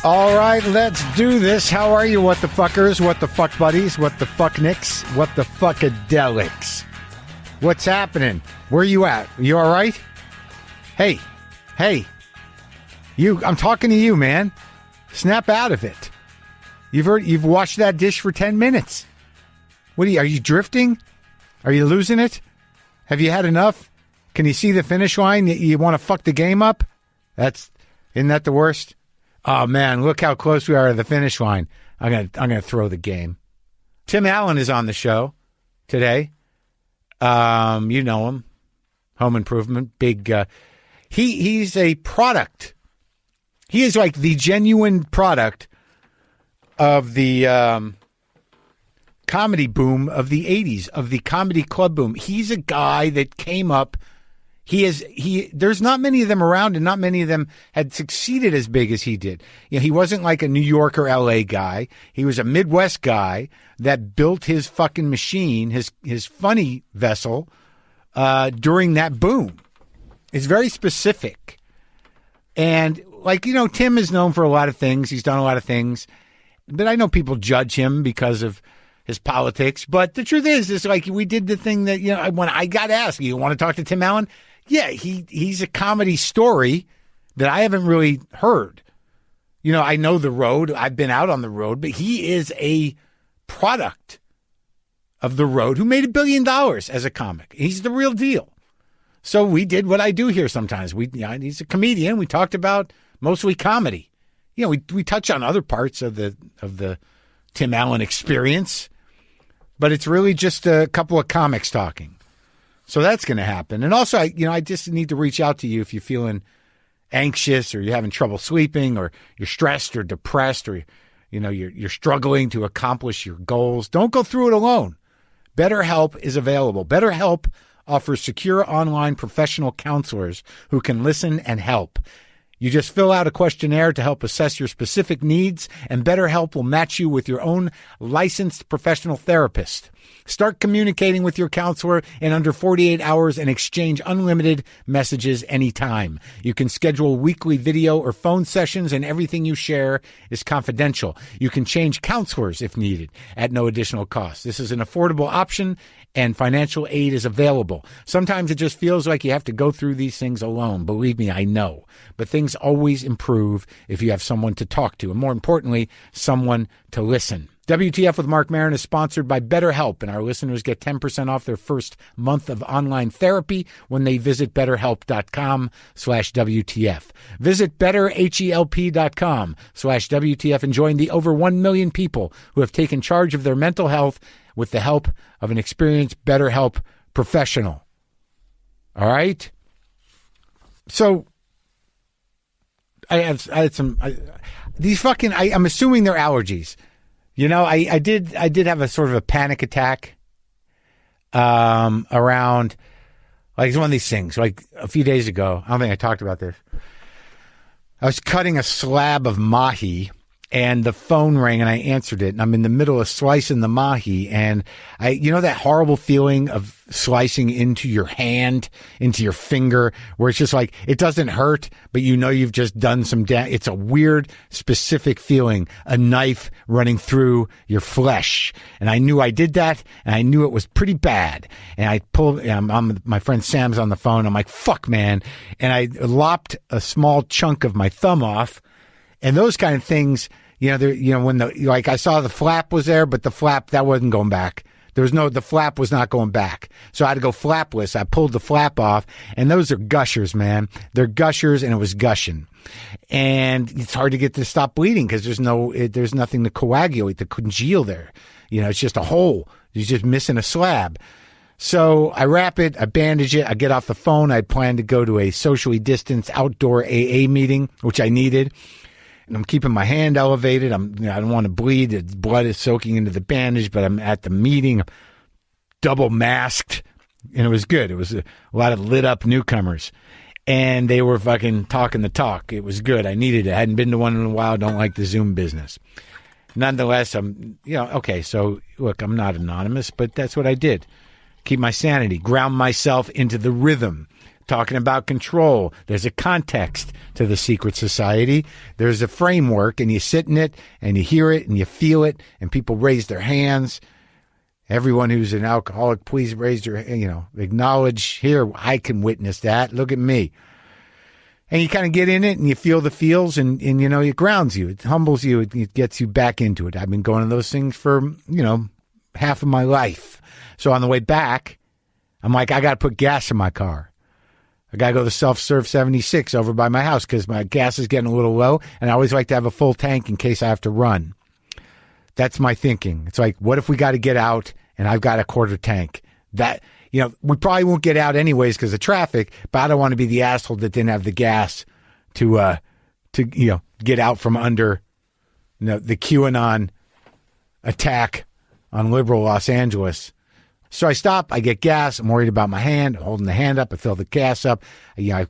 All right, let's do this. How are you, what the fuckers, what the fuck buddies, what the fuck nicks, what the fuckadelics? What's happening? Where you at? You all right? Hey, I'm talking to you, man. Snap out of it. You've washed that dish for 10 minutes. Are you drifting? Are you losing it? Have you had enough? Can you see the finish line? You want to fuck the game up? Isn't that the worst? Oh man, look how close we are to the finish line. I'm gonna throw the game. Tim Allen is on the show today. You know him, Home Improvement, big. He's a product. He is like the genuine product of the comedy boom of the 80s, of the comedy club boom. He's a guy that came up. There's not many of them around, and not many of them had succeeded as big as he did. You know, he wasn't like a New York or LA guy. He was a Midwest guy that built his fucking machine, his funny vessel, during that boom. It's very specific. And like, you know, Tim is known for a lot of things. He's done a lot of things, but I know people judge him because of his politics. But the truth is like we did the thing that, you know, when I got asked, you want to talk to Tim Allen? Yeah, he's a comedy story that I haven't really heard. You know, I know the road. I've been out on the road, but he is a product of the road who made $1 billion as a comic. He's the real deal. So we did what I do here sometimes. He's a comedian. We talked about mostly comedy. You know, we touch on other parts of the Tim Allen experience, but it's really just a couple of comics talking. So that's going to happen. And also, I just need to reach out to you if you're feeling anxious or you're having trouble sleeping or you're stressed or depressed or, you know, you're struggling to accomplish your goals. Don't go through it alone. BetterHelp is available. BetterHelp offers secure online professional counselors who can listen and help. You just fill out a questionnaire to help assess your specific needs, and BetterHelp will match you with your own licensed professional therapist. Start communicating with your counselor in under 48 hours and exchange unlimited messages anytime. You can schedule weekly video or phone sessions, and everything you share is confidential. You can change counselors if needed at no additional cost. This is an affordable option, and financial aid is available. Sometimes it just feels like you have to go through these things alone. Believe me, I know. But things always improve if you have someone to talk to, and more importantly, someone to listen. WTF with Marc Maron is sponsored by BetterHelp, and our listeners get 10% off their first month of online therapy when they visit BetterHelp.com/WTF. Visit BetterHelp.com/WTF and join the over 1 million people who have taken charge of their mental health with the help of an experienced BetterHelp professional. All right? So, I'm assuming they're allergies. You know, I did have a sort of a panic attack around, like, it's one of these things. Like a few days ago, I don't think I talked about this. I was cutting a slab of mahi, and the phone rang, and I answered it, and I'm in the middle of slicing the mahi, and you know that horrible feeling of slicing into your hand, into your finger, where it's just like, it doesn't hurt, but you know you've just done some damage. It's a weird, specific feeling, a knife running through your flesh. And I knew I did that, and I knew it was pretty bad. And I pulled, my friend Sam's on the phone, I'm like, fuck, man. And I lopped a small chunk of my thumb off, and those kind of things, when I saw the flap was there, but the flap, that wasn't going back. The flap was not going back. So I had to go flapless. I pulled the flap off, and those are gushers, man. They're gushers, and it was gushing. And it's hard to get to stop bleeding because there's nothing to coagulate, to congeal there. It's just a hole. You're just missing a slab. So I wrap it, I bandage it, I get off the phone. I planned to go to a socially distanced outdoor AA meeting, which I needed. And I'm keeping my hand elevated. I don't want to bleed. The blood is soaking into the bandage, but I'm at the meeting, double masked, and it was good. It was a lot of lit up newcomers, and they were fucking talking the talk. It was good. I needed it. I hadn't been to one in a while. Don't like the Zoom business. Nonetheless, okay. So look, I'm not anonymous, but that's what I did. Keep my sanity, ground myself into the rhythm talking about control. There's a context to the secret society. There's a framework, and you sit in it, and you hear it, and you feel it, and people raise their hands. Everyone who's an alcoholic, please raise your, acknowledge, here, I can witness that. Look at me. And you kind of get in it and you feel the feels and it grounds you. It humbles you. It gets you back into it. I've been going to those things for, half of my life. So on the way back, I'm like, I got to put gas in my car. I got to go to the self-serve 76 over by my house because my gas is getting a little low. And I always like to have a full tank in case I have to run. That's my thinking. It's like, what if we got to get out and I've got a quarter tank? That, we probably won't get out anyways because of traffic, but I don't want to be the asshole that didn't have the gas to get out from under the QAnon attack on liberal Los Angeles. So I stop, I get gas, I'm worried about my hand, I'm holding the hand up, I fill the gas up, I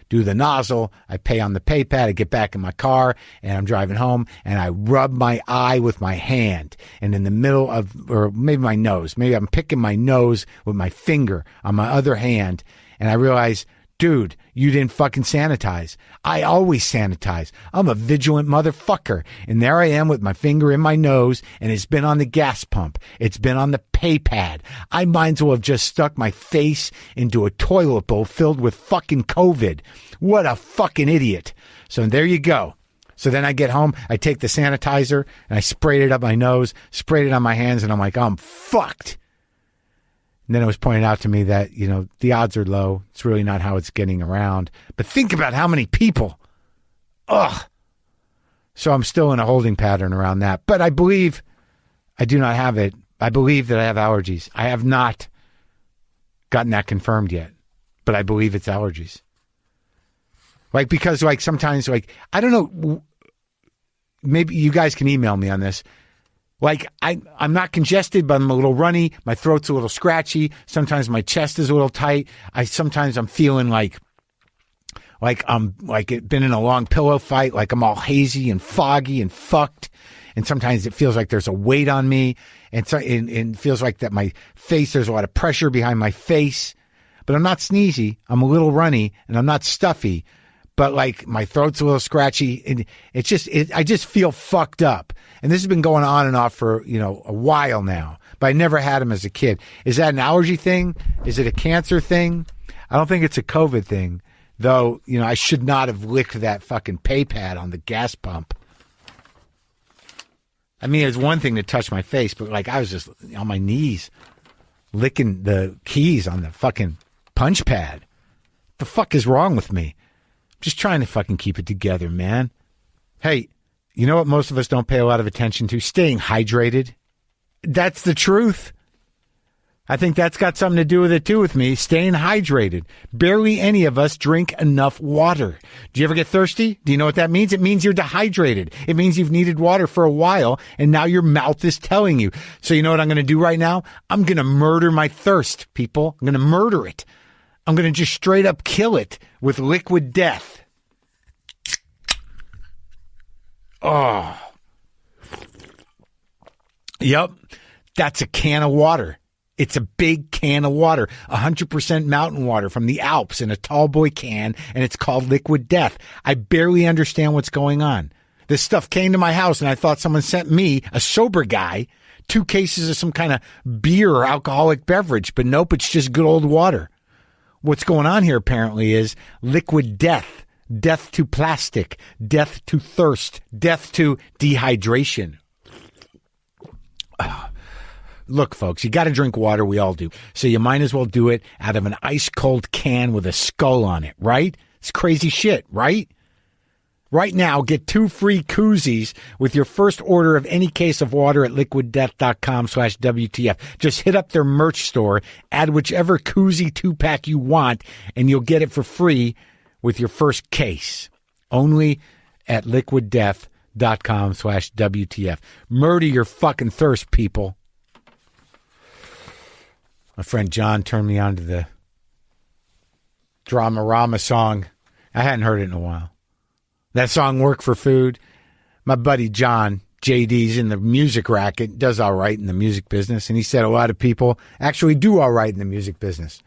do the nozzle, I pay on the pay pad, I get back in my car, and I'm driving home, and I rub my eye with my hand, and in the middle of, or maybe my nose, maybe I'm picking my nose with my finger on my other hand, and I realize, dude, you didn't fucking sanitize. I always sanitize. I'm a vigilant motherfucker. And there I am with my finger in my nose, and it's been on the gas pump. It's been on the pay pad. I might as well have just stuck my face into a toilet bowl filled with fucking COVID. What a fucking idiot. So there you go. So then I get home, I take the sanitizer, and I sprayed it up my nose, sprayed it on my hands, and I'm like, I'm fucked. And then it was pointed out to me that, the odds are low. It's really not how it's getting around. But think about how many people. Ugh. So I'm still in a holding pattern around that. But I believe I do not have it. I believe that I have allergies. I have not gotten that confirmed yet. But I believe it's allergies. Because sometimes, I don't know. Maybe you guys can email me on this. I'm not congested, but I'm a little runny. My throat's a little scratchy. Sometimes my chest is a little tight. Sometimes I'm feeling like I'm been in a long pillow fight. Like I'm all hazy and foggy and fucked. And sometimes it feels like there's a weight on me. And so it feels like that my face, there's a lot of pressure behind my face. But I'm not sneezy. I'm a little runny and I'm not stuffy. But my throat's a little scratchy, and I just feel fucked up. And this has been going on and off for, a while now, but I never had them as a kid. Is that an allergy thing? Is it a cancer thing? I don't think it's a COVID thing, though, I should not have licked that fucking pay pad on the gas pump. I mean, it's one thing to touch my face, but I was just on my knees licking the keys on the fucking punch pad. What the fuck is wrong with me? Just trying to fucking keep it together, man. Hey, you know what most of us don't pay a lot of attention to? Staying hydrated. That's the truth. I think that's got something to do with it, too, with me. Staying hydrated. Barely any of us drink enough water. Do you ever get thirsty? Do you know what that means? It means you're dehydrated. It means you've needed water for a while, and now your mouth is telling you. So you know what I'm going to do right now? I'm going to murder my thirst, people. I'm going to murder it. I'm going to just straight up kill it with liquid death. Oh. Yep. That's a can of water. It's a big can of water. 100% mountain water from the Alps in a tall boy can, and it's called liquid death. I barely understand what's going on. This stuff came to my house, and I thought someone sent me, a sober guy, 2 cases of some kind of beer or alcoholic beverage. But nope, it's just good old water. What's going on here apparently is liquid death, death to plastic, death to thirst, death to dehydration. Look, folks, you got to drink water. We all do. So you might as well do it out of an ice cold can with a skull on it, right? It's crazy shit, right? Right now, get 2 free koozies with your first order of any case of water at liquiddeath.com/WTF. Just hit up their merch store, add whichever koozie 2-pack you want, and you'll get it for free with your first case. Only at liquiddeath.com/WTF. Murder your fucking thirst, people. My friend John turned me on to the Dramarama song. I hadn't heard it in a while. That song, Work for Food. My buddy John, JD's in the music racket, does all right in the music business. And he said a lot of people actually do all right in the music business.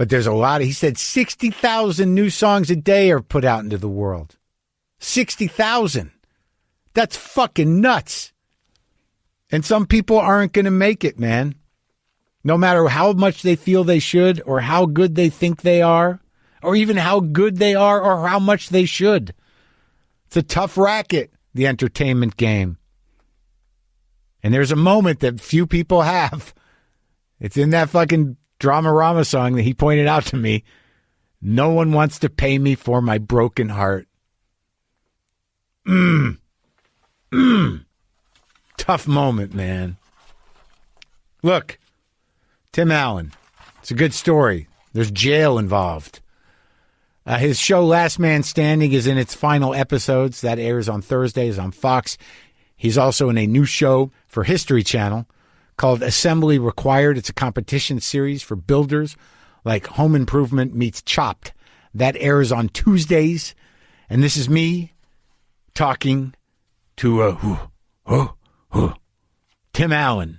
But there's a lot. He said 60,000 new songs a day are put out into the world. 60,000. That's fucking nuts. And some people aren't going to make it, man. No matter how much they feel they should, or how good they think they are, or even how good they are, or how much they should. It's a tough racket, the entertainment game. And there's a moment that few people have. It's in that fucking Dramarama song that he pointed out to me. No one wants to pay me for my broken heart. Tough moment, man. Look, Tim Allen. It's a good story. There's jail involved. His show Last Man Standing is in its final episodes. That airs on Thursdays on Fox. He's also in a new show for History Channel called Assembly Required. It's a competition series for builders, like Home Improvement meets Chopped. That airs on Tuesdays. And this is me talking to Tim Allen.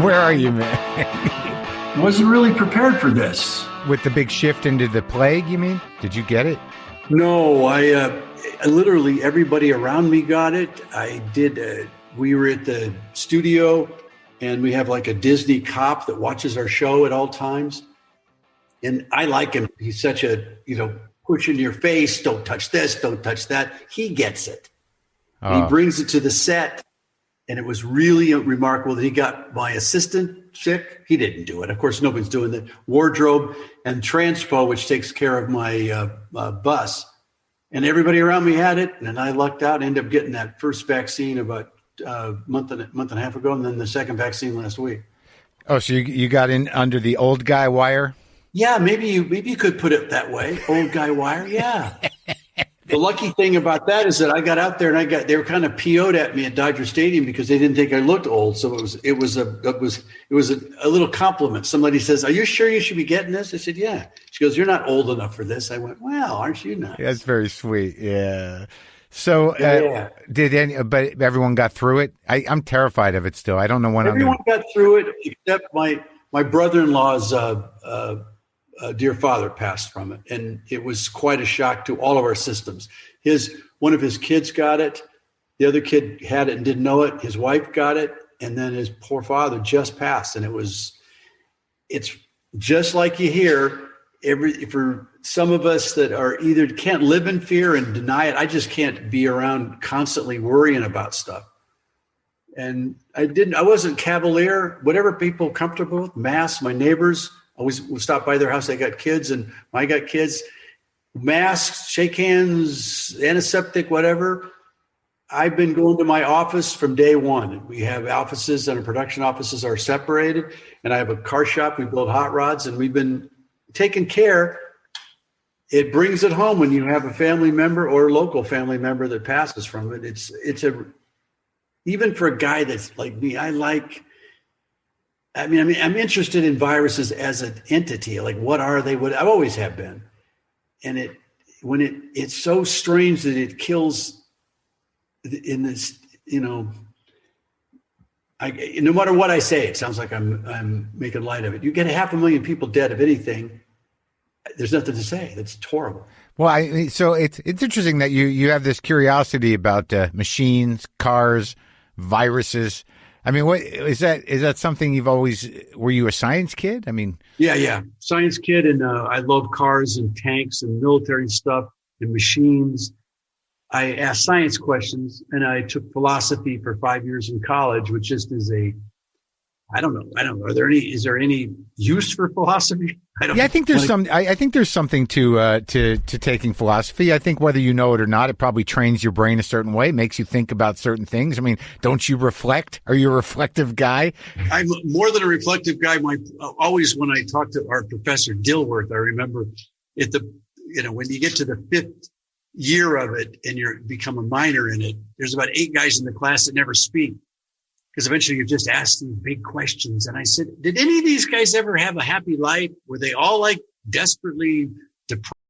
Where are you, man? Wasn't really prepared for this. With the big shift into the plague, you mean? Did you get it? No, I literally everybody around me got it. I did. We were at the studio, and we have like a Disney cop that watches our show at all times. And I like him. He's such a, push in your face. Don't touch this. Don't touch that. He gets it. He brings it to the set. And it was really remarkable that he got my assistant sick. He didn't do it. Of course, nobody's doing the wardrobe and transpo, which takes care of my bus. And everybody around me had it. And I lucked out, ended up getting that first vaccine about a month and a half ago, and then the second vaccine last week. Oh, so you got in under the old guy wire? Yeah, maybe you could put it that way. Old guy wire, yeah. The lucky thing about that is that I got out there and they were kind of PO'd at me at Dodger Stadium because they didn't think I looked old. So it was a little compliment. Somebody says, "Are you sure you should be getting this?" I said, "Yeah." She goes, "You're not old enough for this." I went, "Well, aren't you nice?" That's very sweet. Yeah. So but everyone got through it. I'm terrified of it still. I don't know when everyone got through it except my brother-in-law's dear father passed from it, and it was quite a shock to all of our systems. One of his kids got it, the other kid had it and didn't know it. His wife got it, and then his poor father just passed. And it's just like you hear for some of us that are either can't live in fear and deny it. I just can't be around constantly worrying about stuff. And I wasn't cavalier. Whatever people comfortable with, masks, my neighbors. Always would stop by their house. They got kids, and I got kids. Masks, shake hands, antiseptic, whatever. I've been going to my office from day one. We have offices, and our production offices are separated. And I have a car shop. We build hot rods, and we've been taking care. It brings it home when you have a family member or a local family member that passes from it. Even for a guy that's like me, I'm interested in viruses as an entity. Like, what are they? What I always have been. And it's so strange that it kills in this, no matter what I say, it sounds like I'm making light of it. You get 500,000 people dead of anything. There's nothing to say. That's horrible. Well, so it's interesting that you have this curiosity about machines, cars, viruses. I mean, what is that? Is that something you've always? Were you a science kid? I mean, yeah, science kid, and I love cars and tanks and military stuff and machines. I asked science questions, and I took philosophy for 5 years in college, which just is I don't know. Is there any use for philosophy? I think there's I think there's something to taking philosophy. I think whether you know it or not, it probably trains your brain a certain way, makes you think about certain things. I mean, don't you reflect? Are you a reflective guy? I'm more than a reflective guy. Always when I talk to our professor Dilworth, I remember when you get to the 5th year of it and you become a minor in it, there's about 8 guys in the class that never speak. Because eventually you just ask these big questions. And I said, did any of these guys ever have a happy life? Were they all like desperately depressed?